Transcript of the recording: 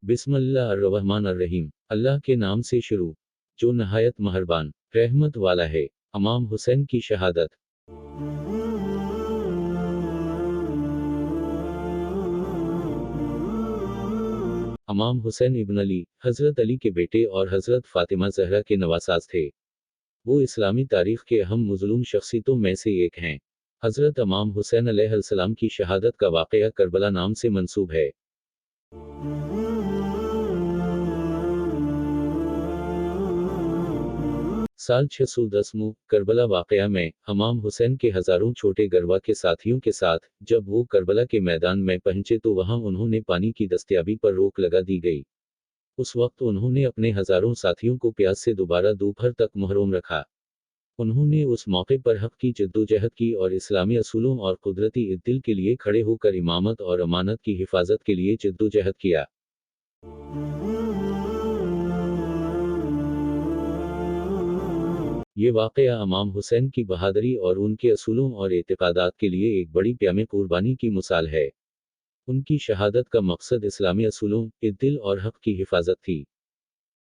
बिस्मिल्लाह अर्रहमान अर्रहीम। अल्लाह के नाम से शुरू, जो नहायत मेहरबान रहमत वाला है। इमाम हुसैन की शहादत। इमाम हुसैन इब्न अली, हज़रत अली के बेटे और हज़रत फ़ातिमा ज़हरा के नवासाज थे। वो इस्लामी तारीख़ के अहम मज़लूम शख्सियतों में से एक हैं। हज़रत इमाम हुसैन अलैहिस्सलाम की शहादत का वाक़या करबला नाम से मंसूब है। साल 610 करबला वाक़या में इमाम हुसैन के हज़ारों छोटे गरवा के साथियों के साथ जब वो करबला के मैदान में पहुंचे तो वहां उन्होंने पानी की दस्तयाबी पर रोक लगा दी गई। उस वक्त उन्होंने अपने हज़ारों साथियों को प्यास से दोबारा दोपहर तक महरूम रखा। उन्होंने उस मौके पर हक़ की जद्दोजहद की और इस्लामी असूलों और कुदरती इद्दिल के लिए खड़े होकर इमामत और अमानत की हिफाजत के लिए जद्दोजहद किया। ये वाक़या इमाम हुसैन की बहादुरी और उनके असूलों और एतिक़ादात के लिए एक बड़ी प्यामे कुर्बानी की मिसाल है। उनकी शहादत का मकसद इस्लामी असूलों, इद्दिल और हक़ की हिफाजत थी।